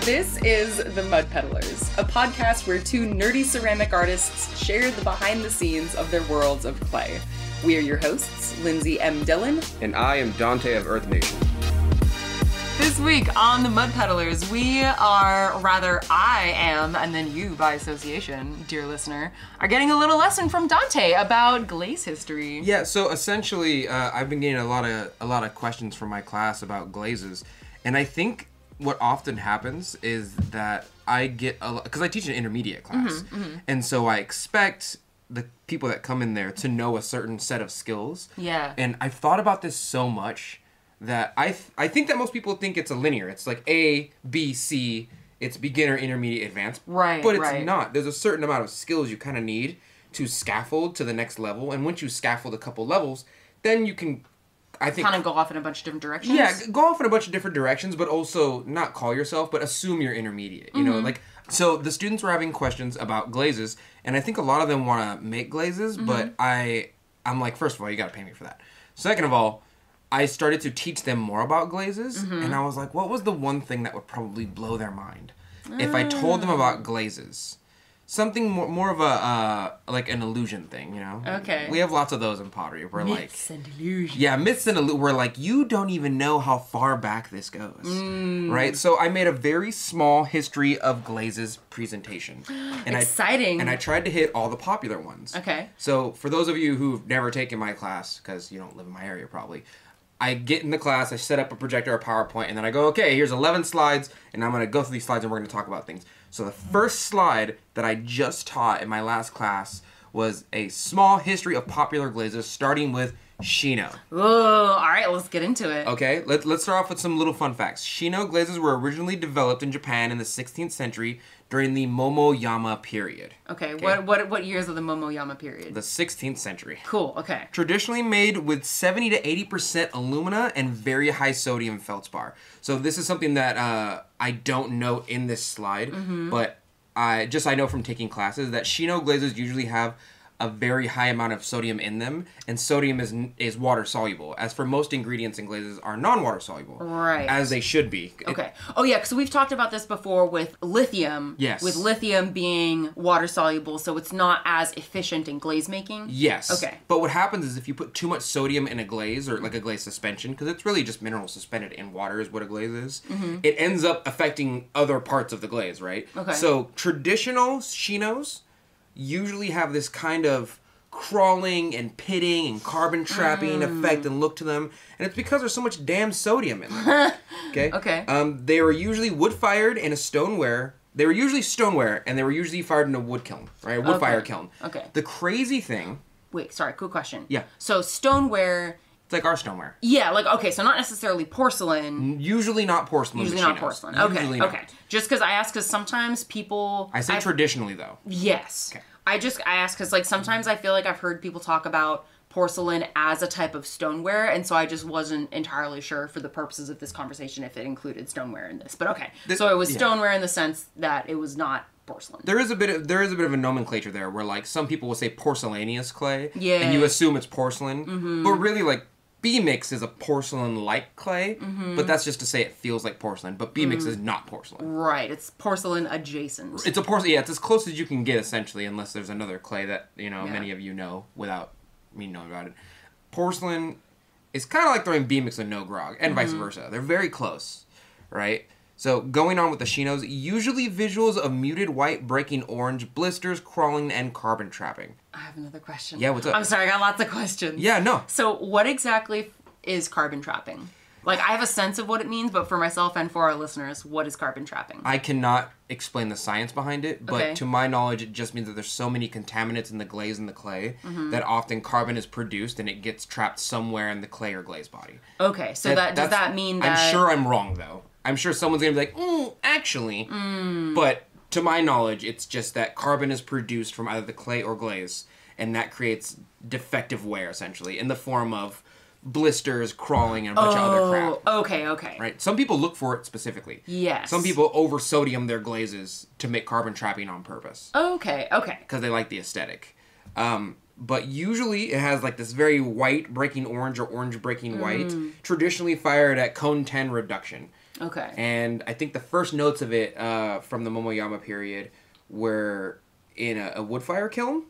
This is The Mud Peddlers, a podcast where two nerdy ceramic artists share the behind the scenes of their worlds of clay. We are your hosts, Lindsey M Dillon. And I am Donte of Earth Nation. This week on The Mud Peddlers, I am, and then you by association, dear listener, are getting a little lesson from Donte about glaze history. Yeah, so essentially, I've been getting a lot of questions from my class about glazes, and I think what often happens is that I get because I teach an intermediate class, and so I expect the people that come in there to know a certain set of skills. Yeah. And I've thought about this so much that I think that most people think it's a linear. It's like A, B, C. It's beginner, intermediate, advanced. Right. But it's not. There's a certain amount of skills you kind of need to scaffold to the next level. And once you scaffold a couple levels, then you can, I think, kind of go off in a bunch of different directions. Yeah, go off in a bunch of different directions, but also not call yourself, but assume you're intermediate. You know, like, so the students were having questions about glazes, and I think a lot of them want to make glazes, but I'm like, first of all, you got to pay me for that. Second of all, I started to teach them more about glazes, and I was like, what was the one thing that would probably blow their mind if I told them about glazes? Something more of a, like an illusion thing, you know? Okay. We have lots of those in pottery. We're Myths and illusions. Yeah, myths and illusions. We're like, you don't even know how far back this goes, right? So I made a very small history of glazes presentation. And Exciting. I tried to hit all the popular ones. Okay. So for those of you who've never taken my class, because you don't live in my area probably, I get in the class, I set up a projector or PowerPoint, and then I go, okay, here's 11 slides, and I'm going to go through these slides, and we're going to talk about things. So the first slide that I just taught in my last class was a small history of popular glazes, starting with Shino. Oh, all right, let's get into it. Okay, let's start off with some little fun facts. Shino glazes were originally developed in Japan in the 16th century during the Momoyama period. Okay. What years of the Momoyama period? The 16th century. Cool, okay. Traditionally made with 70 to 80% alumina and very high sodium feldspar. So this is something that I don't know in this slide, but I know from taking classes that Shino glazes usually have a very high amount of sodium in them, and sodium is water soluble, as for most ingredients in glazes are non-water soluble. Right. As they should be. Okay. Oh yeah, so we've talked about this before with lithium. Yes. With lithium being water soluble, so it's not as efficient in glaze making. Yes. Okay. But what happens is if you put too much sodium in a glaze, or like a glaze suspension, because it's really just minerals suspended in water is what a glaze is, it ends up affecting other parts of the glaze, right? Okay. So traditional Shinos usually have this kind of crawling and pitting and carbon trapping effect and look to them, and it's because there's so much damn sodium in them. Okay? Okay. They were usually wood-fired in a stoneware. They were usually stoneware, and they were usually fired in a wood kiln, right? A wood-fired kiln. Okay. The crazy thing... Wait, sorry, quick question. Yeah. So stoneware... It's like our stoneware. Yeah, like, okay, so not necessarily porcelain. Usually not porcelain. Usually not porcelain. Okay, Usually not. okay. Just because I ask, because sometimes people... I say traditionally, though. Yes. Okay. I ask because, like, sometimes I feel like I've heard people talk about porcelain as a type of stoneware, and so I just wasn't entirely sure for the purposes of this conversation if it included stoneware in this. But okay, so it was stoneware in the sense that it was not porcelain. There is a bit of a nomenclature there where, like, some people will say porcelaneous clay, yeah, and you assume it's porcelain, but really, like, B-mix is a porcelain-like clay, but that's just to say it feels like porcelain, but B-mix is not porcelain. Right, it's porcelain adjacent. It's a porcelain, yeah, it's as close as you can get, essentially, unless there's another clay that, you know, many of you know without me knowing about it. Porcelain is kind of like throwing B-mix and no grog, and vice versa. They're very close, right? So, going on with the Shinos, usually visuals of muted white breaking orange, blisters, crawling, and carbon trapping. I have another question. Yeah, what's up? I'm sorry, I got lots of questions. Yeah, no. So, what exactly is carbon trapping? Like, I have a sense of what it means, but for myself and for our listeners, what is carbon trapping? I cannot explain the science behind it, but to my knowledge, it just means that there's so many contaminants in the glaze and the clay that often carbon is produced and it gets trapped somewhere in the clay or glaze body. Okay, so does that mean that... I'm sure I'm wrong, though. I'm sure someone's going to be like, actually. But to my knowledge, it's just that carbon is produced from either the clay or glaze, and that creates defective wear, essentially, in the form of blisters, crawling, and a bunch of other crap. Okay. Right? Some people look for it specifically. Yes. Some people over-sodium their glazes to make carbon trapping on purpose. Okay. Because they like the aesthetic. But usually it has like this very white breaking orange or orange breaking white, traditionally fired at cone 10 reduction. Okay. And I think the first notes of it from the Momoyama period were in a wood fire kiln.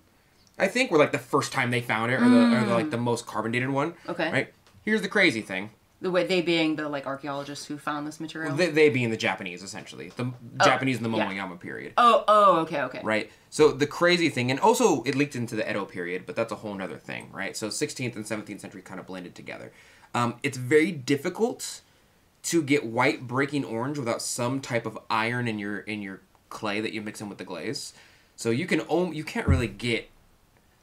I think were like the first time they found it, or the most carbon dated one. Okay. Right. Here's the crazy thing. The way they being the like archaeologists who found this material. They being the Japanese, essentially, the Japanese in the Momoyama period. Okay. Right. So the crazy thing, and also it leaked into the Edo period, but that's a whole other thing, right? So 16th and 17th century kind of blended together. It's very difficult to get white breaking orange without some type of iron in your clay that you mix in with the glaze. So you can't really get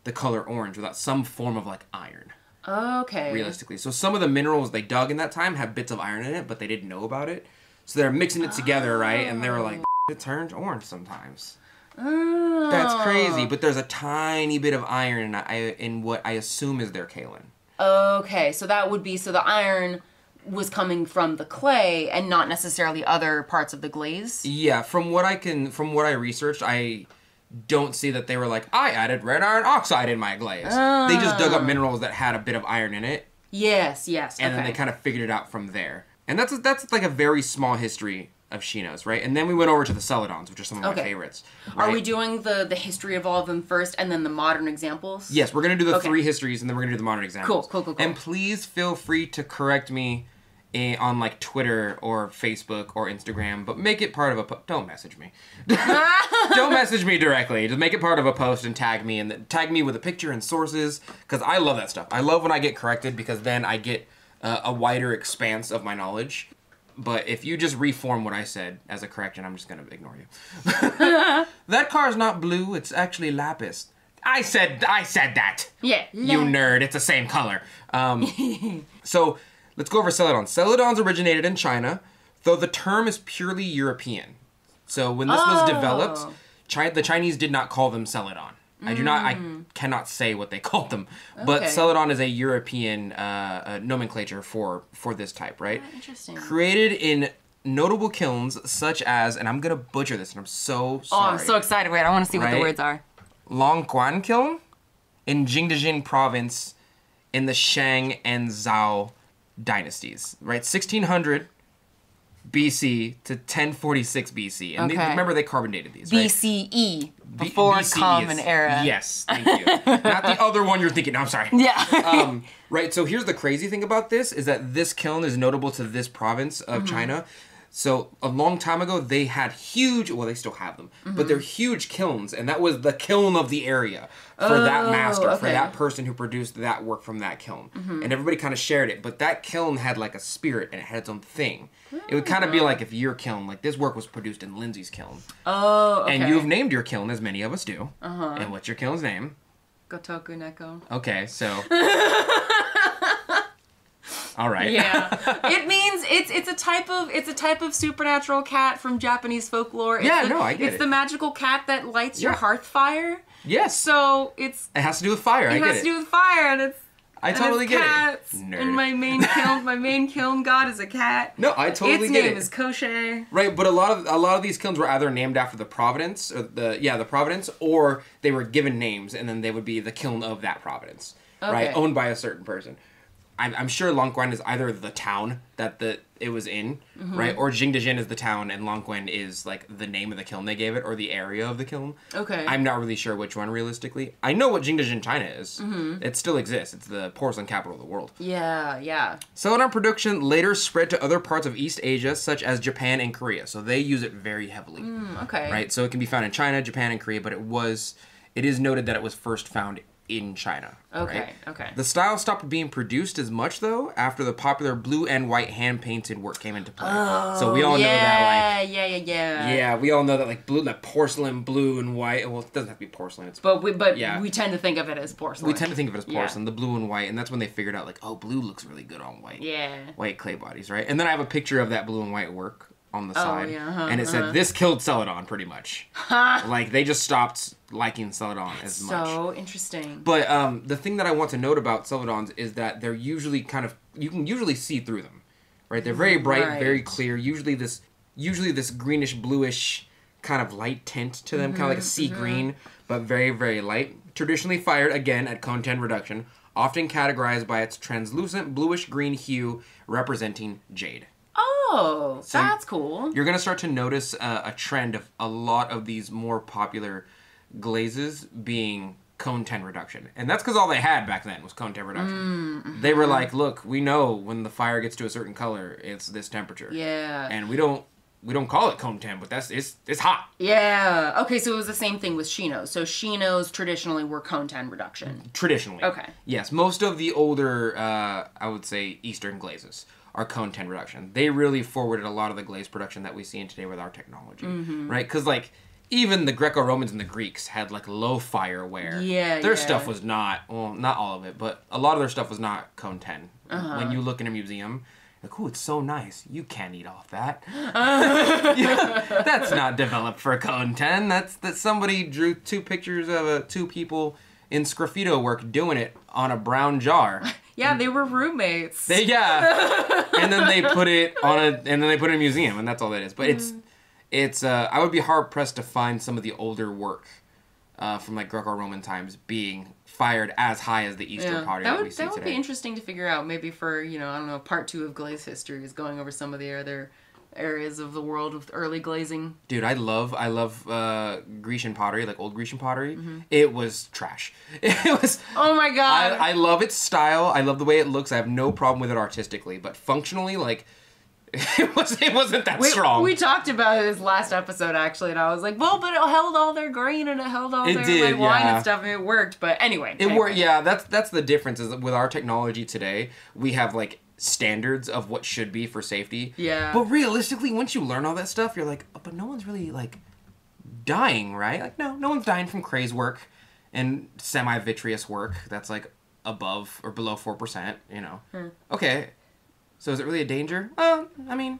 the color orange without some form of like iron. Okay. Realistically. So some of the minerals they dug in that time have bits of iron in it, but they didn't know about it. So they're mixing it together, right? And they were like, it turns orange sometimes. Oh. That's crazy. But there's a tiny bit of iron in what I assume is their kaolin. Okay. So that would be, so the iron was coming from the clay and not necessarily other parts of the glaze? Yeah. From what I researched, I don't see that they were like, I added red iron oxide in my glaze. They just dug up minerals that had a bit of iron in it. Yes. And then they kind of figured it out from there. And that's like a very small history of Shinos, right? And then we went over to the celadons, which are some of my favorites. Right? Are we doing the history of all of them first and then the modern examples? Yes, we're going to do the three histories and then we're going to do the modern examples. Cool. And please feel free to correct me on like Twitter or Facebook or Instagram, but make it part of don't message me. Don't message me directly. Just make it part of a post and tag me, and tag me with a picture and sources, because I love that stuff. I love when I get corrected, because then I get a wider expanse of my knowledge. But if you just reform what I said as a correction, I'm just going to ignore you. That car's not blue, it's actually lapis. I said that. Yeah. You nerd, it's the same color. So let's go over celadons. Celadons originated in China, though the term is purely European. So when this was developed, the Chinese did not call them celadon. I cannot say what they called them. But celadon is a European nomenclature for this type, right? Interesting. Created in notable kilns such as, and I'm going to butcher this, and I'm so sorry. Oh, I'm so excited. Wait, I want to see what the words are. Longquan kiln in Jingdezhen province in the Shang and Zhao dynasties, right? 1600 BC to 1046 BC. And remember, they carbon dated these, right? BCE, before Common Era. Yes, thank you. Not the other one you're thinking. No, I'm sorry. Yeah. Right, so here's the crazy thing about this, is that this kiln is notable to this province of China. So a long time ago, they had huge, well, they still have them, but they're huge kilns, and that was the kiln of the area for that master, for that person who produced that work from that kiln. And everybody kind of shared it, but that kiln had like a spirit, and it had its own thing. It would kind of be like if your kiln, like this work was produced in Lindsey's kiln. And you've named your kiln, as many of us do. And what's your kiln's name? Gotoku Neko. Okay, so... All right. Yeah. It means it's a type of supernatural cat from Japanese folklore. I get it. It's the magical cat that lights your hearth fire. Yes. So it has to do with fire. It has to do with fire, and it's I totally get cats. it. Nerd. And my main kiln god is a cat. No, I totally get it. Its name is Koshe. Right, but a lot of these kilns were either named after the providence, or the providence, or they were given names, and then they would be the kiln of that providence, right, owned by a certain person. I'm sure Longquan is either the town that it was in, right? Or Jingdezhen is the town, and Longquan is like the name of the kiln they gave it, or the area of the kiln. Okay. I'm not really sure which one realistically. I know what Jingdezhen, China is. It still exists. It's the porcelain capital of the world. Yeah. Celadon production later spread to other parts of East Asia, such as Japan and Korea. So they use it very heavily. Right? So it can be found in China, Japan, and Korea, but it is noted that it was first found in China. Okay. The style stopped being produced as much, though, after the popular blue and white hand-painted work came into play. So we all know that, like... Yeah, we all know that, like, blue, like porcelain, blue and white... Well, it doesn't have to be porcelain. We tend to think of it as porcelain. We tend to think of it as porcelain, the blue and white, and that's when they figured out, like, oh, blue looks really good on white. Yeah. White clay bodies, right? And then I have a picture of that blue and white work on the side, and it said, this killed Celadon, pretty much. Like, they just stopped liking Celadon as much. So interesting. But the thing that I want to note about Celadons is that they're usually you can usually see through them, right? They're very bright, very clear, usually this greenish, bluish kind of light tint to them, kind of like a sea green, but very, very light. Traditionally fired, again, at cone 10 reduction, often categorized by its translucent bluish-green hue representing jade. Oh, so that's cool. You're going to start to notice a trend of a lot of these more popular glazes being cone 10 reduction. And that's because all they had back then was cone 10 reduction. Mm-hmm. They were like, look, we know when the fire gets to a certain color, it's this temperature. Yeah. And we don't call it cone 10, but it's hot. Yeah. Okay, so it was the same thing with Shinos. So Shinos traditionally were cone 10 reduction. Traditionally. Okay. Yes, most of the older, I would say, Eastern glazes are cone 10 reduction. They really forwarded a lot of the glaze production that we see in today with our technology, right? Because, like, even the Greco-Romans and the Greeks had, like, low fire where their stuff was not, well, not all of it, but a lot of their stuff was not cone 10. When you look in a museum, like, oh, it's so nice. You can't eat off that. That's not developed for cone 10. That's somebody drew 2 pictures of 2 people in sgraffito work doing it on a brown jar. Yeah, they were roommates. And then they put it in a museum, and that's all that is. But it's I would be hard pressed to find some of the older work from like Greco-Roman times being fired as high as the Eastern pottery that we see today. That would be interesting to figure out, maybe for, I don't know, part 2 of glaze history is going over some of the other areas of the world with early glazing. Dude, I love Grecian pottery, like old Grecian pottery. It was trash. It was. Oh my god. I love its style. I love the way it looks. I have no problem with it artistically, but functionally, like, it wasn't that strong. We talked about it this last episode, actually, and I was like, well, but it held all their grain and it held all their wine and stuff, and it worked. But anyway. It worked, yeah. That's the difference, is that with our technology today, we have, like, standards of what should be for safety. Yeah. But realistically, once you learn all that stuff, you're like, oh, but no one's really, like, dying, right? Like, no one's dying from craze work and semi-vitreous work that's, like, above or below 4%, Okay. So is it really a danger? Well, I mean,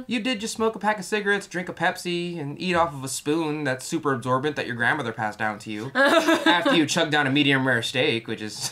you did just smoke a pack of cigarettes, drink a Pepsi, and eat off of a spoon that's super absorbent that your grandmother passed down to you after you chugged down a medium rare steak, which is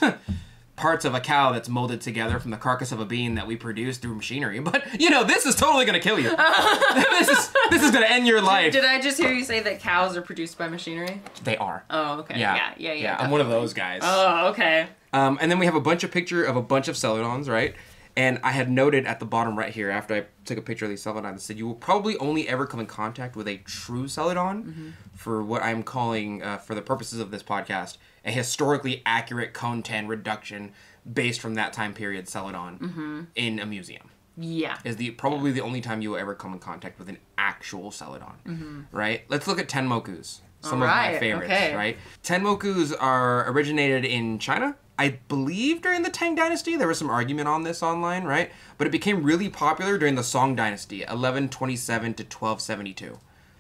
parts of a cow that's molded together from the carcass of a bean that we produce through machinery. But, this is totally going to kill you. This is going to end your life. Did I just hear you say that cows are produced by machinery? They are. Oh, okay. Yeah. I'm one of those guys. Oh, okay. And then we have a picture of a bunch of celadons, right? And I had noted at the bottom right here, after I took a picture of these celadons, it said you will probably only ever come in contact with a true celadon for what I'm calling, for the purposes of this podcast, a historically accurate cone 10 reduction based from that time period celadon in a museum. Yeah. Is probably the only time you will ever come in contact with an actual celadon, right? Let's look at tenmokus, some of my favorites, right? Tenmokus are originated in China. I believe during the Tang Dynasty. There was some argument on this online, right? But it became really popular during the Song Dynasty, 1127 to 1272.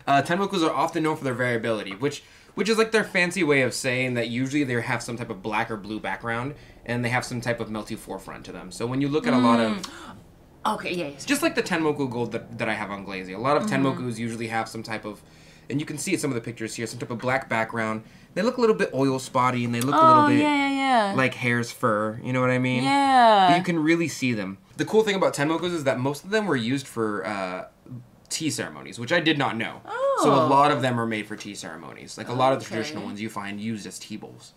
Tenmokus are often known for their variability, which is like their fancy way of saying that usually they have some type of black or blue background, and they have some type of melty forefront to them. So when you look at a lot of... Okay, yeah. Just like the Tenmoku gold that I have on Glazes. A lot of Tenmokus usually have some type of... And you can see some of the pictures here, some type of black background. They look a little bit oil spotty, and they look a little bit like hare's fur. You know what I mean? Yeah. But you can really see them. The cool thing about tenmokus is that most of them were used for tea ceremonies, which I did not know. Oh. So a lot of them are made for tea ceremonies. Like a lot of the traditional ones you find used as tea bowls.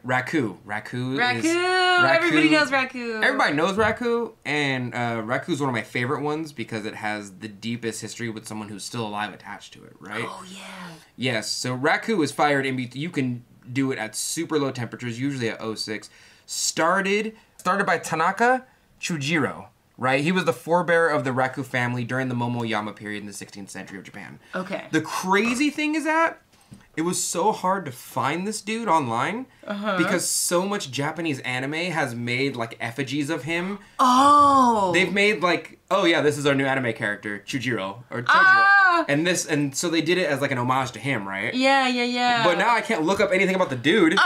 Raku. Everybody knows Raku. Everybody knows Raku, and Raku is one of my favorite ones because it has the deepest history with someone who's still alive attached to it, right? Oh, yeah. Yes, so Raku is fired you can do it at super low temperatures, usually at 06. Started by Tanaka Chujiro, right? He was the forebearer of the Raku family during the Momoyama period in the 16th century of Japan. Okay. The crazy thing is that it was so hard to find this dude online because so much Japanese anime has made like effigies of him. Oh. They've made like, oh yeah, this is our new anime character, Chujiro or Chojiro. And so they did it as like an homage to him, right? Yeah. But now I can't look up anything about the dude.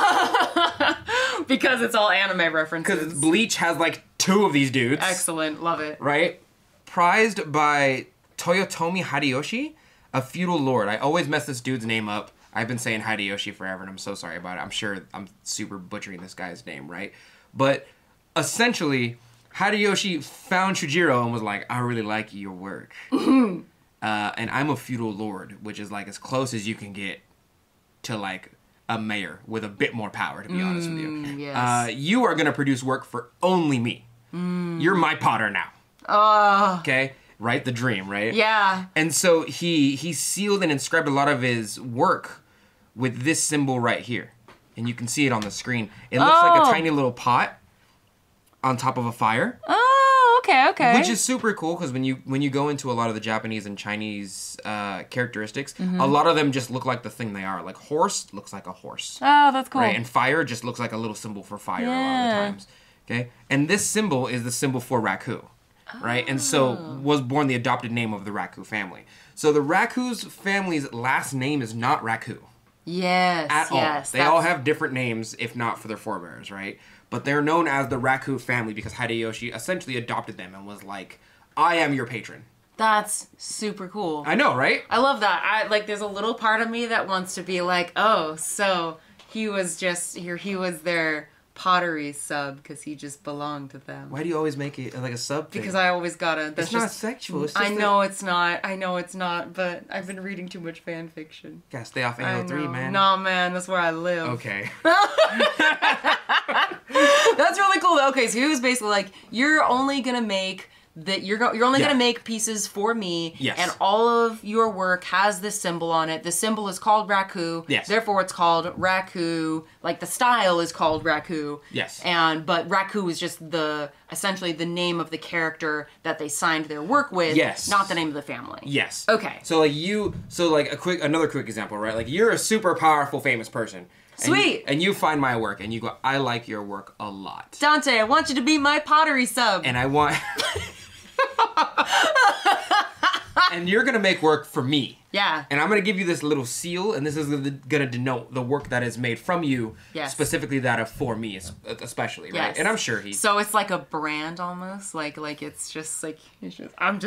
Because it's all anime references. Because Bleach has like 2 of these dudes. Excellent, love it. Right? Prized by Toyotomi Hideyoshi, a feudal lord. I always mess this dude's name up. I've been saying Hideyoshi forever, and I'm so sorry about it. I'm sure I'm super butchering this guy's name, right? But essentially, Hideyoshi found Chujiro and was like, I really like your work. And I'm a feudal lord, which is like as close as you can get to like a mayor with a bit more power, to be honest with you. Yes. You are going to produce work for only me. You're my potter now. Okay? right? The dream, right? Yeah. And so he sealed and inscribed a lot of his work with this symbol right here. And you can see it on the screen. It looks like a tiny little pot on top of a fire. Oh, okay. Which is super cool because when you go into a lot of the Japanese and Chinese characteristics, a lot of them just look like the thing they are. Like horse looks like a horse. Oh, that's cool. Right? And fire just looks like a little symbol for fire a lot of the times. Okay? And this symbol is the symbol for Raku. Right? And so was born the adopted name of the Raku family. So the Raku's family's last name is not Raku. Yes. At all. They all have different names, if not for their forebears, right? But they're known as the Raku family because Hideyoshi essentially adopted them and was like, I am your patron. That's super cool. I know, right? I love that. There's a little part of me that wants to be like, oh, so he was just here. He was their pottery sub because he just belonged to them. Why do you always make it like a sub thing? Because I always gotta. It's not sexual. It's just I know it's not. But I've been reading too much fan fiction. Gotta stay off AO3, man. Nah, man, that's where I live. Okay. That's really cool. Okay, so he was basically like, you're only gonna make you're only gonna make pieces for me, and all of your work has this symbol on it. The symbol is called Raku. Yes. Therefore, it's called Raku. Like the style is called Raku. Yes. But Raku is just essentially the name of the character that they signed their work with. Yes. Not the name of the family. Yes. Okay. So another quick example, right? Like you're a super powerful famous person. Sweet. And you find my work and you go, I like your work a lot. Donte, I want you to be my pottery sub. And I want... and you're going to make work for me. Yeah. And I'm going to give you this little seal, and this is going to denote the work that is made from you, specifically that of for me, especially, right? Yes. And I'm sure So it's like a brand almost, like it's just I'm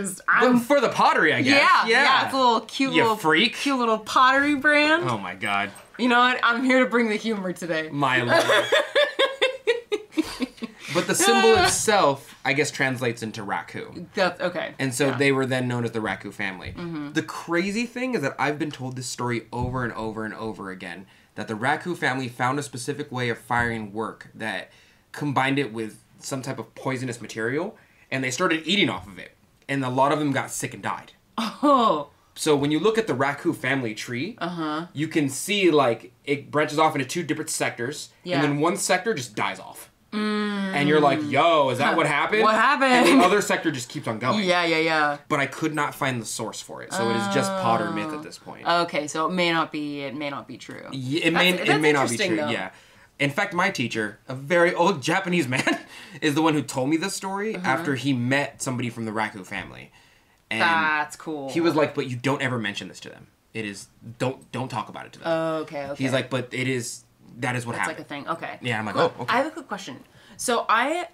for the pottery, I guess. Yeah. It's a little cute cute little pottery brand. Oh my god. You know what? I'm here to bring the humor today. My lord. But the symbol itself, I guess, translates into Raku. That's okay. And so they were then known as the Raku family. Mm-hmm. The crazy thing is that I've been told this story over and over and over again, that the Raku family found a specific way of firing work that combined it with some type of poisonous material, and they started eating off of it. And a lot of them got sick and died. Oh. So when you look at the Raku family tree, you can see like it branches off into two different sectors, and then one sector just dies off. And you're like, yo, is that what happened? What happened? And the other sector just keeps on going. Yeah. But I could not find the source for it, so it is just Potter myth at this point. Okay, so it may not be true. It may not be true. Though. Yeah. In fact, my teacher, a very old Japanese man, is the one who told me this story after he met somebody from the Raku family. And that's cool. He was like, but you don't ever mention this to them. It is don't talk about it to them. Okay. He's like, but that is what That's happened. like a thing. Okay. Yeah, I'm like, cool. oh, okay. I have a quick question. So I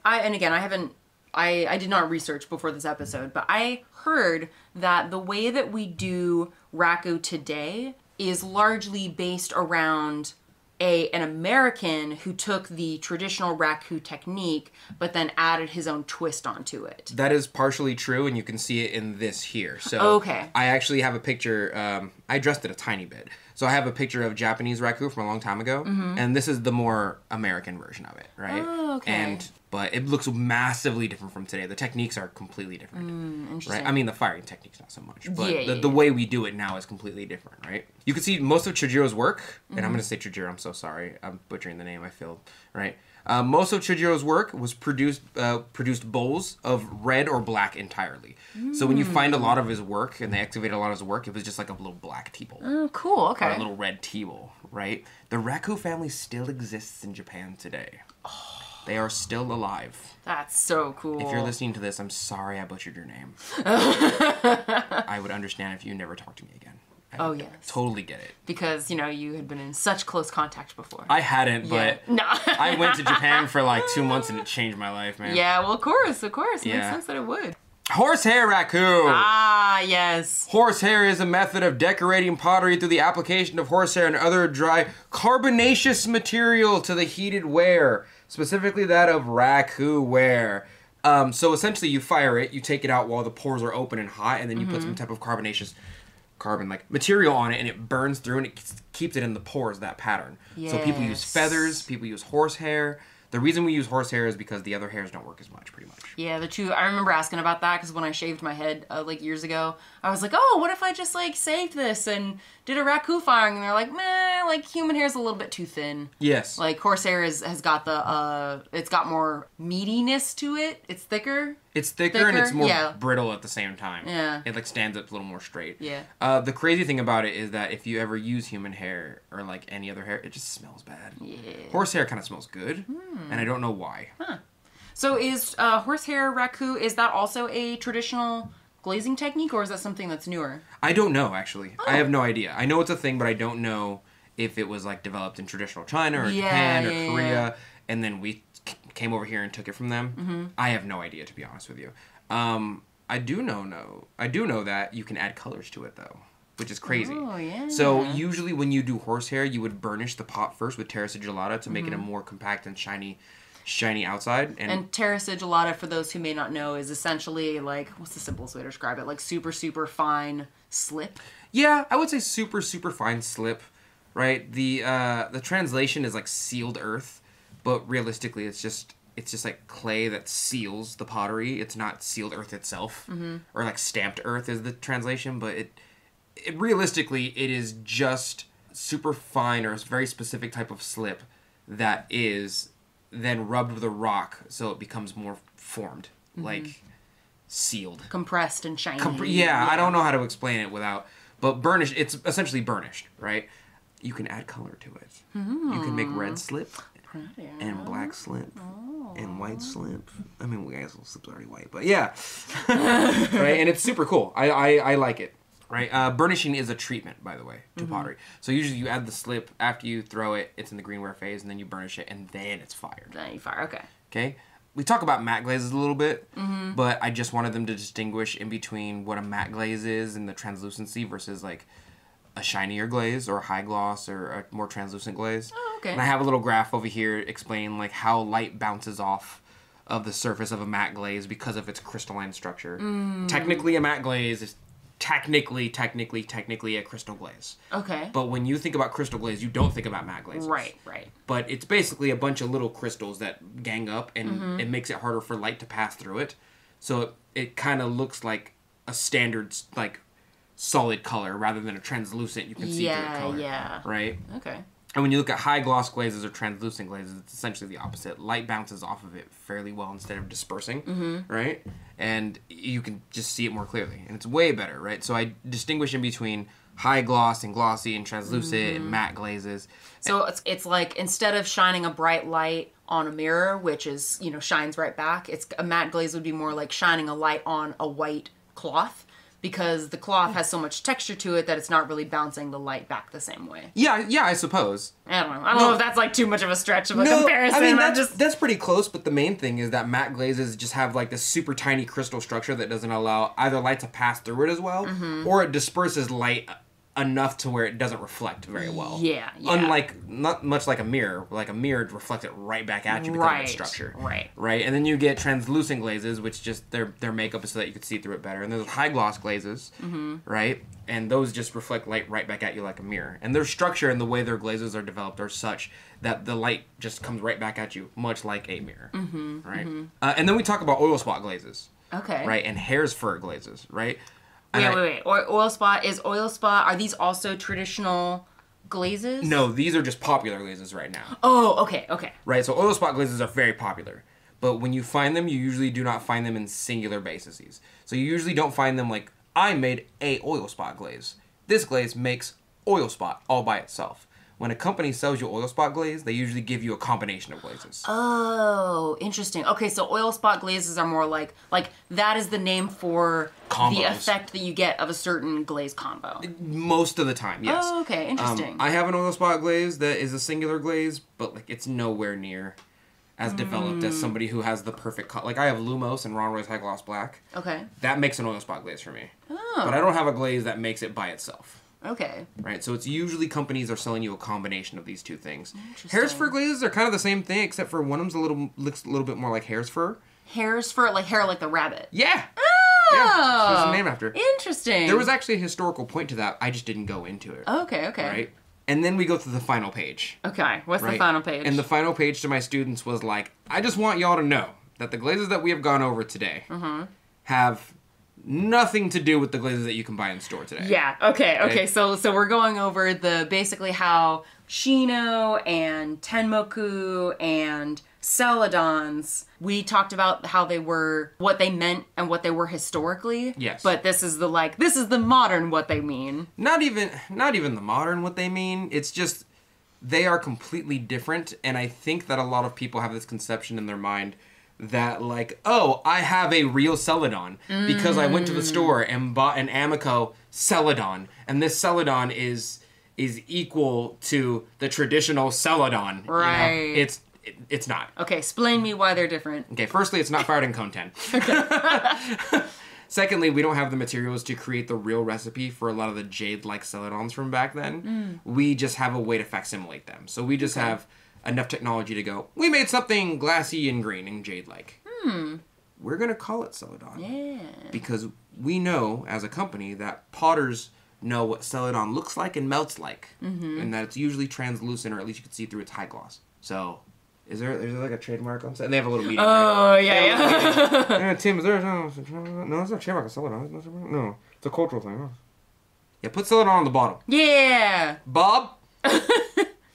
did not research before this episode, but I heard that the way that we do Raku today is largely based around an American who took the traditional Raku technique, but then added his own twist onto it. That is partially true, and you can see it in this here. So okay. I actually have a picture. I addressed it a tiny bit. So I have a picture of Japanese Raku from a long time ago, and this is the more American version of it, right? Oh, okay. But it looks massively different from today. The techniques are completely different. Interesting. Right? I mean, the firing technique's not so much, but the way we do it now is completely different, right? You can see most of Chijiro's work, and I'm going to say Chijiro, I'm so sorry. I'm butchering the name, I feel, right? Most of Chijiro's work was produced bowls of red or black entirely. So when you find a lot of his work, and they excavate a lot of his work, it was just like a little black tea bowl. Oh, cool, okay. Or a little red tea bowl, right? The Raku family still exists in Japan today. Oh. They are still alive. That's so cool. If you're listening to this, I'm sorry I butchered your name. I would understand if you never talked to me again. I yes. Totally get it. Because, you had been in such close contact before. I hadn't, but no. I went to Japan for like 2 months and it changed my life, man. Yeah, well, of course. It makes sense that it would. Horsehair Raku! Ah, yes. Horsehair is a method of decorating pottery through the application of horsehair and other dry carbonaceous material to the heated ware, specifically that of Raku ware. So essentially you fire it, you take it out while the pores are open and hot, and then you put some type of carbon-like material on it, and it burns through and it keeps it in the pores, that pattern. Yes. So people use feathers, people use horsehair. The reason we use horsehair is because the other hairs don't work as much, pretty much. Yeah, I remember asking about that because when I shaved my head like years ago, I was like, oh, what if I just like saved this and did a raku firing? And they're like, meh, like human hair's a little bit too thin. Yes. Like horsehair has got it's got more meatiness to it. It's thicker. It's thicker and it's more brittle at the same time. Yeah. It like stands up a little more straight. Yeah. The crazy thing about it is that if you ever use human hair or like any other hair, it just smells bad. Yeah. Horsehair kind of smells good, and I don't know why. Huh. So is horsehair raku, is that also a traditional glazing technique, or is that something that's newer? I don't know, actually. I have no idea. I know it's a thing, but I don't know if it was like developed in traditional China or Japan or Korea, and then we came over here and took it from them. Mm-hmm. I have no idea, to be honest with you. I do know that you can add colors to it, though, which is crazy. Oh, yeah. So usually when you do horsehair, you would burnish the pot first with terra sigillata to make it a more compact and shiny outside. And terra sigillata, for those who may not know, is essentially like, what's the simplest way to describe it? Like super, super fine slip? Yeah, I would say super, super fine slip, right? The translation is like sealed earth, but realistically it's just like clay that seals the pottery. It's not sealed earth itself, or like stamped earth is the translation, but it realistically it is just super fine or a very specific type of slip that is then rubbed with a rock so it becomes more formed, like sealed. Compressed and shiny. Yeah, I don't know how to explain it without... But burnished, it's essentially burnished, right? You can add color to it. You can make red slip and black slip and white slip. I mean, we guys' slip's already white, but yeah. Right? And it's super cool. I like it. Right, burnishing is a treatment, by the way, to pottery. So usually you add the slip after you throw it. It's in the greenware phase, and then you burnish it, and then it's fired. Then you fire. Okay. Okay. We talk about matte glazes a little bit, but I just wanted them to distinguish in between what a matte glaze is and the translucency versus like a shinier glaze or a high gloss or a more translucent glaze. Oh, okay. And I have a little graph over here explaining like how light bounces off of the surface of a matte glaze because of its crystalline structure. Technically, a matte glaze is technically a crystal glaze. Okay. But when you think about crystal glaze, you don't think about matte glazes. Right. But it's basically a bunch of little crystals that gang up, and it makes it harder for light to pass through it. So it kind of looks like a standard, like, solid color rather than a translucent, you can see through the color. Yeah. Right? Okay. And when you look at high gloss glazes or translucent glazes, it's essentially the opposite. Light bounces off of it fairly well instead of dispersing, right? And you can just see it more clearly. And it's way better, right? So I distinguish in between high gloss and glossy and translucent and matte glazes. So it's like instead of shining a bright light on a mirror, which is, shines right back, a matte glaze would be more like shining a light on a white cloth. Because the cloth has so much texture to it that it's not really bouncing the light back the same way. Yeah, I suppose. I don't know if that's like too much of a stretch of a comparison. I mean, that's pretty close, but the main thing is that matte glazes just have like this super tiny crystal structure that doesn't allow either light to pass through it as well, or it disperses light enough to where it doesn't reflect very well. Yeah. Unlike, not much like a mirror. Like a mirror to reflect it right back at you because of its structure. Right. And then you get translucent glazes, which just their makeup is so that you can see through it better. And there's high gloss glazes, right? And those just reflect light right back at you like a mirror. And their structure and the way their glazes are developed are such that the light just comes right back at you, much like a mirror. Right. And then we talk about oil spot glazes. Okay. Right. And hare's fur glazes. Right. Wait. Oil spot, are these also traditional glazes? No, these are just popular glazes right now. Oh, okay. Right, so oil spot glazes are very popular. But when you find them, you usually do not find them in singular bases. So you usually don't find them like, I made a oil spot glaze. This glaze makes oil spot all by itself. When a company sells you oil spot glaze, they usually give you a combination of glazes. Oh, interesting. Okay, so oil spot glazes are more like that is the name for combos. The effect that you get of a certain glaze combo. Most of the time, yes. Oh, okay, interesting. I have an oil spot glaze that is a singular glaze, but like it's nowhere near as developed as somebody who has the perfect color. Like I have Lumos and Ron Roy's High Gloss Black. Okay. That makes an oil spot glaze for me. Oh. But I don't have a glaze that makes it by itself. Okay. Right, so it's usually companies are selling you a combination of these two things. Hare's fur glazes are kind of the same thing, except for one of them looks a little bit more like hare's fur. Hare's fur, like hair like the rabbit. Yeah. Oh. Yeah, so there's a name after. Interesting. There was actually a historical point to that. I just didn't go into it. Okay. Right. And then we go to the final page. Okay, what's the final page? And the final page to my students was like, I just want y'all to know that the glazes that we have gone over today have nothing to do with the glazes that you can buy in store today. Yeah, okay. Right? So we're going over basically how Shino and tenmoku and celadons, we talked about how they were, what they meant and what they were historically. Yes. But this is the modern what they mean. Not even the modern what they mean. It's just they are completely different, and I think that a lot of people have this conception in their mind that like, oh, I have a real celadon because I went to the store and bought an Amico celadon, and this celadon is equal to the traditional celadon. Right. You know? It's not. Okay, explain me why they're different. Okay, firstly, it's not fired in cone 10. Okay. Secondly, we don't have the materials to create the real recipe for a lot of the jade-like celadons from back then. We just have a way to facsimilate them. So we just have enough technology to go, we made something glassy and green and jade-like. We're going to call it celadon. Yeah. Because we know, as a company, that potters know what celadon looks like and melts like. And that it's usually translucent, or at least you can see through its high gloss. So... Is there like a trademark on set? And they have a little meeting. Oh, right? yeah. Tim, is there no, it's not a trademark of celadon. No, it's a cultural thing. Yeah, put celadon on the bottle. Yeah. Bob,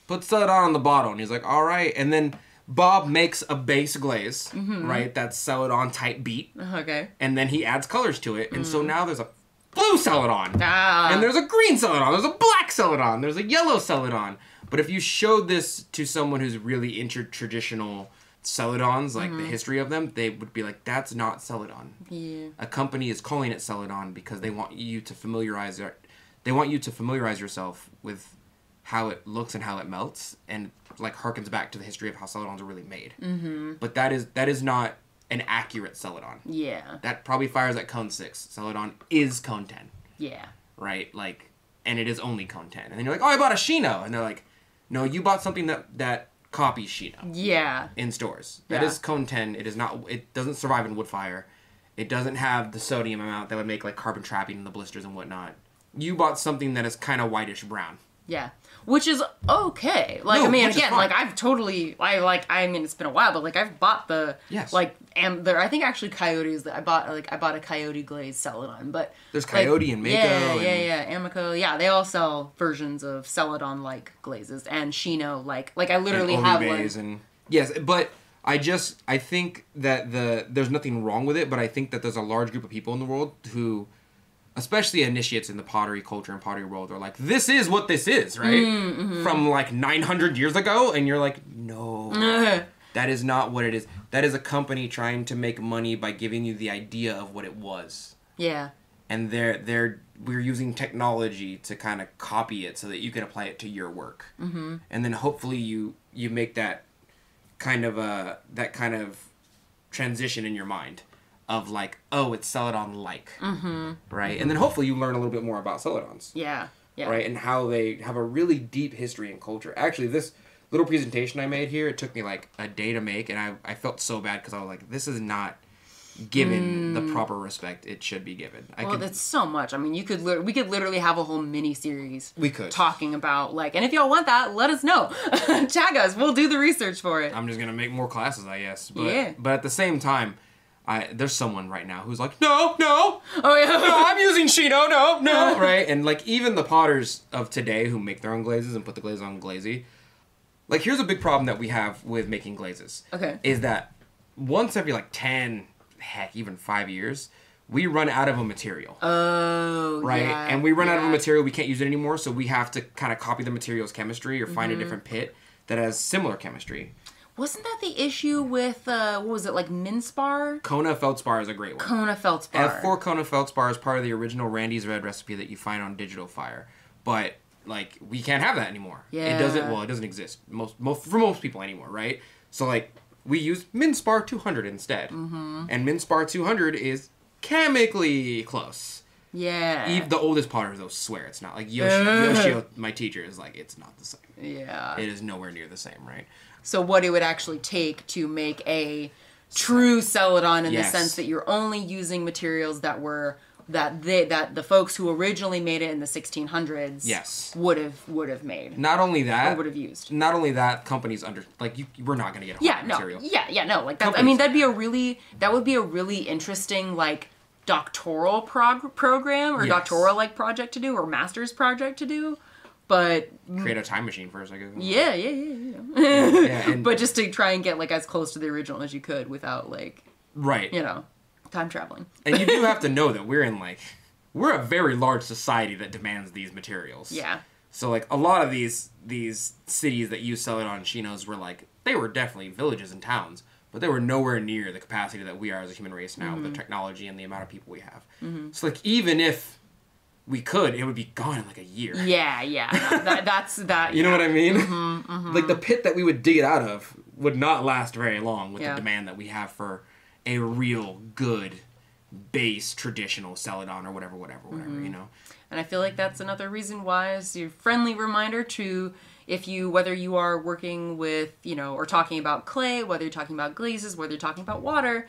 put celadon on the bottle. And he's like, all right. And then Bob makes a base glaze, right? That's celadon type beat. Okay. And then he adds colors to it. And so now there's a blue celadon. Ah. And there's a green celadon. There's a black celadon. There's a yellow celadon. But if you showed this to someone who's really into traditional celadons, like the history of them, they would be like, that's not celadon. Yeah. A company is calling it celadon because they want you to familiarize yourself with how it looks and how it melts, and like harkens back to the history of how celadons are really made. But that is not an accurate celadon. Yeah. That probably fires at cone 6. Celadon is cone 10. Yeah. Right? Like, and it is only cone 10. And then you're like, oh, I bought a Shino. And they're like, no, you bought something that copies Shino. Yeah. In stores. That is cone 10. It is not. It doesn't survive in wood fire. It doesn't have the sodium amount that would make like carbon trapping in the blisters and whatnot. You bought something that is kind of whitish brown. Yeah. Which is okay. Like, No, I mean, which is again, fine. like, I mean, it's been a while, but, like, I've bought the, like, and there, I think actually Coyotes, I bought a Coyote Glaze celadon, but. There's Coyote and Mako. Yeah, Amico. Yeah, they all sell versions of celadon-like glazes, and Shino, like I literally have one. And, yes, but I think that there's nothing wrong with it, but I think that there's a large group of people in the world who, especially initiates in the pottery culture and pottery world, are like, this is what this is, right? From like 900 years ago, and you're like, no, that is not what it is. That is a company trying to make money by giving you the idea of what it was. Yeah. And we're using technology to kind of copy it so that you can apply it to your work. And then hopefully you make that kind of transition in your mind. Of like, oh, it's celadon-like, right? And then hopefully you learn a little bit more about celadons. Yeah. Right, and how they have a really deep history and culture. Actually, this little presentation I made here, it took me like a day to make, and I felt so bad because I was like, this is not given the proper respect it should be given. That's so much. I mean, we could literally have a whole mini series. We could talking about like, and if y'all want that, let us know. Tag us. We'll do the research for it. I'm just gonna make more classes, I guess. But, yeah. But at the same time, there's someone right now who's like, no, oh yeah, no, I'm using Shino, no, right? And like even the potters of today who make their own glazes and put the glaze on Glazy, like here's a big problem that we have with making glazes. Okay. Is that once every like 10, heck, even 5 years, we run out of a material. Oh, right? Yeah, and we run out of a material, we can't use it anymore, so we have to kind of copy the material's chemistry or find a different pit that has similar chemistry. Wasn't that the issue with, what was it, like Minspar? Kona Feldspar is a great one. Kona Feldspar. F4 Kona Feldspar is part of the original Randy's Red recipe that you find on Digital Fire. But, like, we can't have that anymore. Yeah. It doesn't exist for most people anymore, right? So, like, we use Minspar 200 instead. And Minspar 200 is chemically close. Yeah. Even the oldest potters, though, swear it's not. Like, Yoshio, my teacher, is like, it's not the same. Yeah. It is nowhere near the same, right? So what it would actually take to make a true celadon in the sense that you're only using materials that were that the folks who originally made it in the 1600s yes would have made. Not only that, or would have used. Not only that, companies we're not going to get a material. Like that. I mean, that would be a really interesting like doctoral program or doctoral like project to do or master's project to do. But create a time machine first, I guess. Yeah. But just to try and get like as close to the original as you could without like time traveling. And you do have to know that we're a very large society that demands these materials. Yeah. So like a lot of these cities that use celadon and Shinos were like, they were definitely villages and towns, but they were nowhere near the capacity that we are as a human race now with the technology and the amount of people we have. So like even if we could, it would be gone in like a year. Yeah. That's that. You know what I mean? Like the pit that we would dig it out of would not last very long with the demand that we have for a real good base traditional celadon or whatever, you know? And I feel like that's another reason why, as your friendly reminder to, whether you are working with, or talking about clay, whether you're talking about glazes, whether you're talking about water,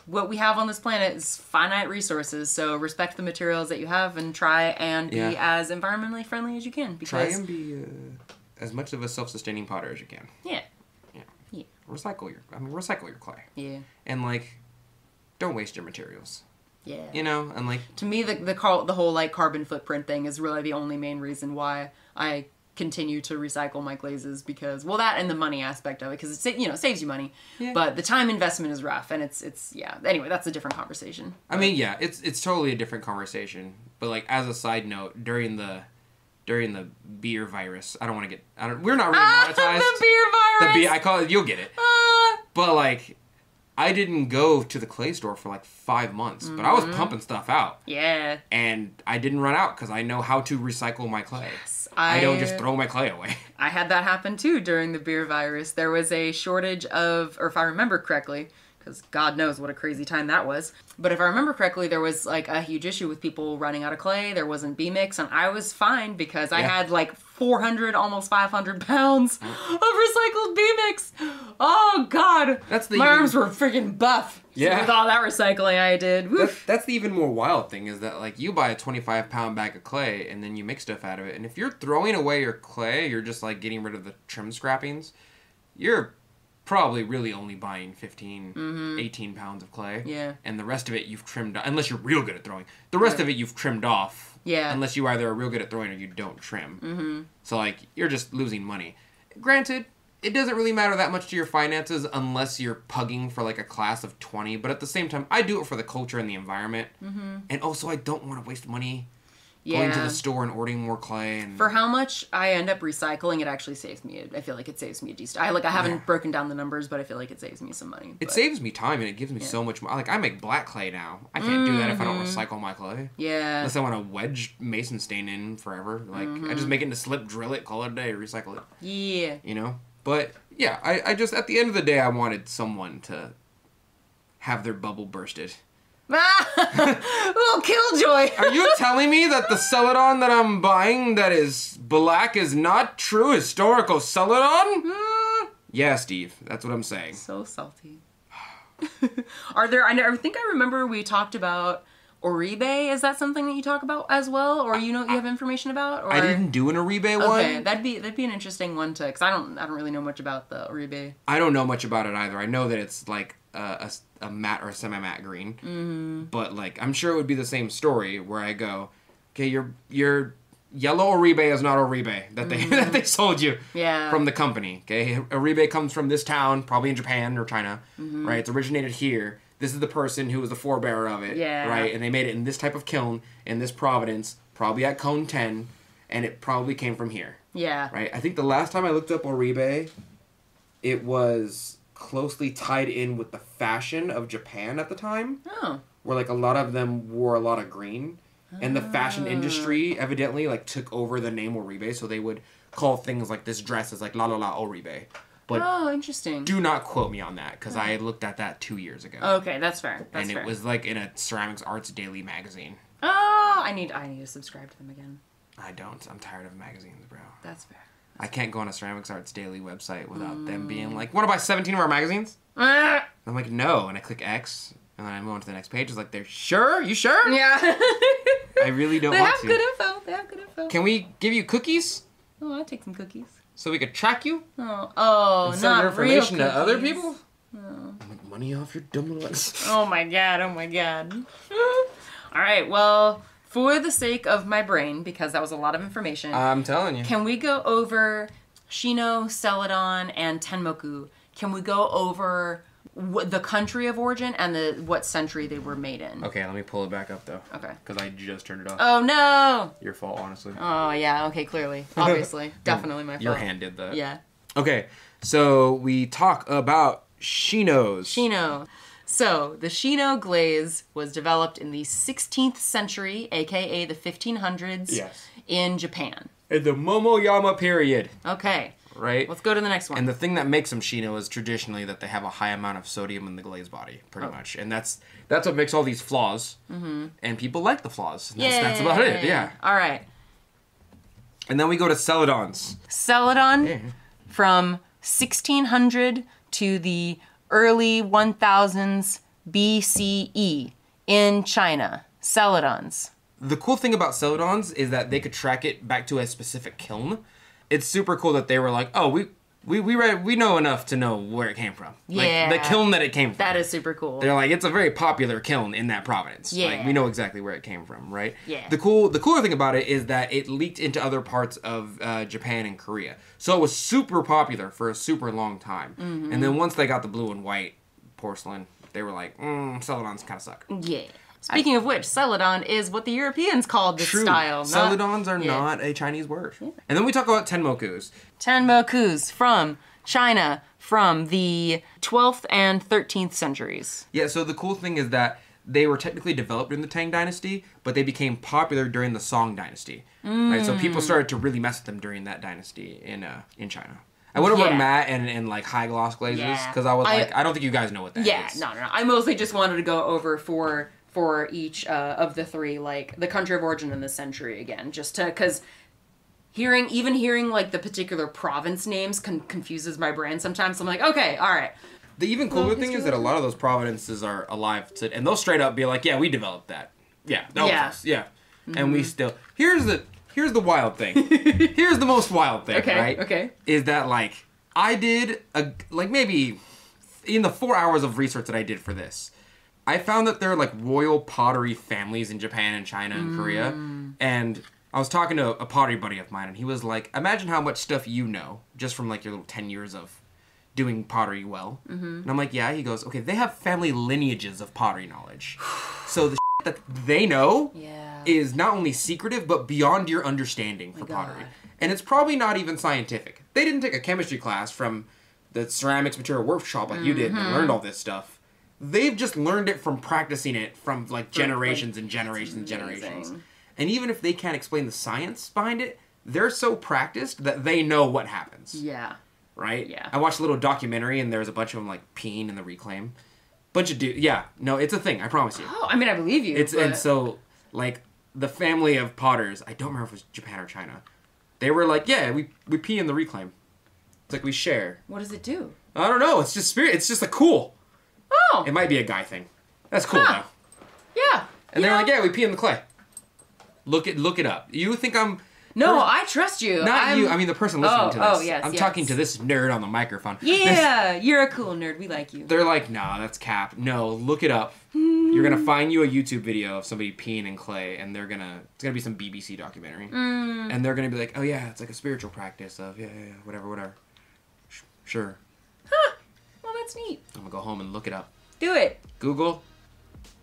what we have on this planet is finite resources. So respect the materials that you have and try and be as environmentally friendly as you can. Because try and be as much of a self-sustaining potter as you can. Yeah. Recycle your clay. Yeah. And don't waste your materials. Yeah. And to me the whole like carbon footprint thing is really the only main reason why I continue to recycle my glazes, because that and the money aspect of it, because it saves you money, but the time investment is rough, and it's anyway, that's a different conversation. I mean, it's totally a different conversation, but like as a side note, during the beer virus, we're not really monetized. The beer virus. I call it. You'll get it. But like, I didn't go to the clay store for like 5 months, but I was pumping stuff out. Yeah. And I didn't run out because I know how to recycle my clay. Yes, I don't just throw my clay away. I had that happen too during the beer virus. There was a shortage of, or if I remember correctly, because God knows what a crazy time that was. But if I remember correctly, there was like a huge issue with people running out of clay. There wasn't B-mix, and I was fine because I had like 400, almost 500 pounds of recycled B-mix. Oh God, my arms were freaking buff. Yeah, with all that recycling I did. That's the even more wild thing, is that like you buy a 25-pound bag of clay and then you make stuff out of it, and if you're throwing away your clay, you're just like getting rid of the trim scrappings. You're probably really only buying 15, 18 pounds of clay. Yeah. And the rest of it you've trimmed, unless you're real good at throwing. The rest of it you've trimmed off. Yeah. Unless you either are real good at throwing or you don't trim. So like, you're just losing money. Granted, it doesn't really matter that much to your finances unless you're pugging for like a class of 20. But at the same time, I do it for the culture and the environment. And also I don't want to waste money going to the store and ordering more clay. And for how much I end up recycling, it actually saves me. I feel like it saves me a decent. I haven't broken down the numbers, but I feel like it saves me some money. It saves me time, and it gives me so much more. Like, I make black clay now. I can't do that if I don't recycle my clay. Yeah. Unless I want to wedge mason stain in forever. Like, I just make it into slip, drill it, call it a day, recycle it. Yeah. But yeah, I just, at the end of the day, I wanted someone to have their bubble bursted. Little killjoy. Are you telling me that the celadon that I'm buying that is black is not true historical celadon? Yeah, Steve, that's what I'm saying. So salty. I think I remember we talked about Oribe. Is that something that you talk about as well, or you have information about? Or? I didn't do an Oribe one. Okay, that'd be an interesting one because I don't really know much about the Oribe. I don't know much about it either. I know that it's like a matte or a semi-matte green, but like I'm sure it would be the same story where I go, okay, your yellow Oribe is not Oribe that they sold you from the company. Okay, Oribe comes from this town, probably in Japan or China, right? It's originated here. This is the person who was the forebearer of it, right? And they made it in this type of kiln in this province, probably at Cone 10, and it probably came from here. Yeah. Right? I think the last time I looked up Oribe, it was closely tied in with the fashion of Japan at the time. Oh. Where like a lot of them wore a lot of green. And the fashion industry evidently like took over the name Oribe, so they would call things like this dress as like la la la Oribe. But interesting. Do not quote me on that, because I looked at that 2 years ago. Okay, that's fair. It was like in a Ceramics Arts Daily magazine. Oh, I need to subscribe to them again. I don't. I'm tired of magazines, bro. That's fair. I can't go on a Ceramics Arts Daily website without them being like, want to buy 17 of our magazines? I'm like, no. And I click X, And then I move on to the next page. It's like, they're sure? You sure? Yeah. I really don't want to. They have good info. Can we give you cookies? Oh, I'll take some cookies. So we could track you? Oh, and not send your information real to other cookies. people? Oh. Make money off your dumb little eyes. Oh my god. All right, well, for the sake of my brain, because that was a lot of information. I'm telling you. Can we go over Shinos, Celadon, and Tenmoku? Can we go over the country of origin and what century they were made in? Okay, let me pull it back up, though. Okay. Because I just turned it off. Oh, no! Your fault, honestly. Oh, yeah, okay, clearly. Obviously. Definitely my fault. Your hand did that. Yeah. Okay, so we talk about Shinos. Shino. So, the Shino glaze was developed in the 16th century, aka the 1500s, Yes. in Japan. In the Momoyama period. Okay. Right? Let's go to the next one. And the thing that makes them Shino is traditionally that they have a high amount of sodium in the glaze body, pretty much. And that's what makes all these flaws. Mm-hmm. And people like the flaws. And that's about it, yeah. All right. And then we go to celadons. Celadon from 1600 to the early 1000s BCE in China. Celadons. The cool thing about celadons is that they could track it back to a specific kiln. It's super cool that they were like, oh, we know enough to know where it came from. Yeah. Like, the kiln that it came from. That is super cool. They're like, it's a very popular kiln in that province. Yeah. Like, we know exactly where it came from, right? Yeah. The cooler thing about it is that it leaked into other parts of Japan and Korea. So it was super popular for a super long time. Mm-hmm. And then once they got the blue and white porcelain, they were like, celadons kind of suck. Yeah. Speaking of which, celadon is what the Europeans called this style. Celadons are not a Chinese word. Yeah. And then we talk about tenmokus. Tenmokus from China from the 12th and 13th centuries. Yeah, so the cool thing is that they were technically developed in the Tang Dynasty, but they became popular during the Song Dynasty. Right? So people started to really mess with them during that dynasty in China. I went over matte and like high gloss glazes because I was like, I don't think you guys know what that is. Yeah, no. I mostly just wanted to go over for each of the three, like the country of origin and the century again, just to, because hearing like the particular province names confuses my brain sometimes. So I'm like, okay, all right. The even cooler thing is that a lot of those provinces are alive and they'll straight up be like, yeah, we developed that. Yeah, that was us. Yeah. Mm-hmm. And we still, here's the wild thing. Here's the most wild thing, right? Okay. Is that like, I did maybe in the 4 hours of research that I did for this, I found that there are like royal pottery families in Japan and China and Korea. And I was talking to a pottery buddy of mine and he was like, imagine how much stuff you know just from like your little 10 years of doing pottery well. Mm-hmm. And I'm like, yeah. He goes, okay, they have family lineages of pottery knowledge. So the shit that they know is not only secretive, but beyond your understanding for pottery. And it's probably not even scientific. They didn't take a chemistry class from the ceramics material workshop like you did and learned all this stuff. They've just learned it from practicing it from like generations and generations and generations. And even if they can't explain the science behind it, they're so practiced that they know what happens. Yeah. Right? Yeah. I watched a little documentary and there's a bunch of them like peeing in the reclaim. Bunch of dudes. Yeah. No, it's a thing. I promise you. Oh, I mean, I believe you. And so like the family of potters, I don't remember if it was Japan or China. They were like, yeah, we pee in the reclaim. It's like we share. What does it do? I don't know. It's just spirit. It's just like cool. Oh. It might be a guy thing. That's cool though. Yeah. And they're like, yeah, we pee in the clay. Look it up. You think I'm... No, I trust you. Not you. I mean, the person listening to this. Oh, yes, I'm talking to this nerd on the microphone. Yeah, you're a cool nerd. We like you. They're like, nah, that's cap. No, look it up. You're gonna find you a YouTube video of somebody peeing in clay, and it's gonna be some BBC documentary, and they're gonna be like, oh yeah, it's like a spiritual practice of whatever. Sure. Huh. Well, that's neat. I'm gonna go home and look it up. Do it. Google,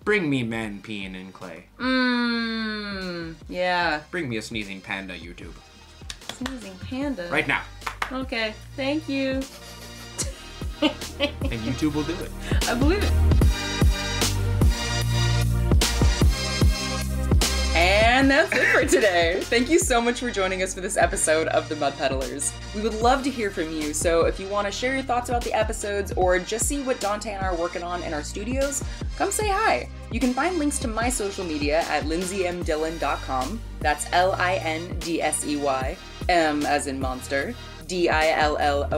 bring me men peeing in clay. Yeah. Bring me a sneezing panda, YouTube. Sneezing panda? Right now. Okay. Thank you. And YouTube will do it. I believe it. And that's it for today. Thank you so much for joining us for this episode of The Mud Peddlers. We would love to hear from you, so if you want to share your thoughts about the episodes or just see what Donte and I are working on in our studios, come say hi. You can find links to my social media at lindseymdillon.com. That's LINDSEY, M as in monster, DILLON.com.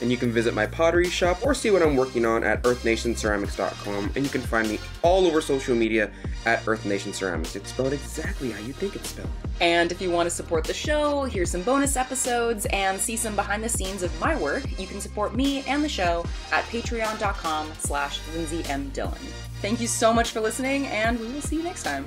And you can visit my pottery shop or see what I'm working on at earthnationceramics.com. And you can find me all over social media at Earth Nation Ceramics. It's spelled exactly how you think it's spelled. And if you want to support the show, hear some bonus episodes, and see some behind the scenes of my work, you can support me and the show at patreon.com/Lindsey M Dillon. Thank you so much for listening, and we will see you next time.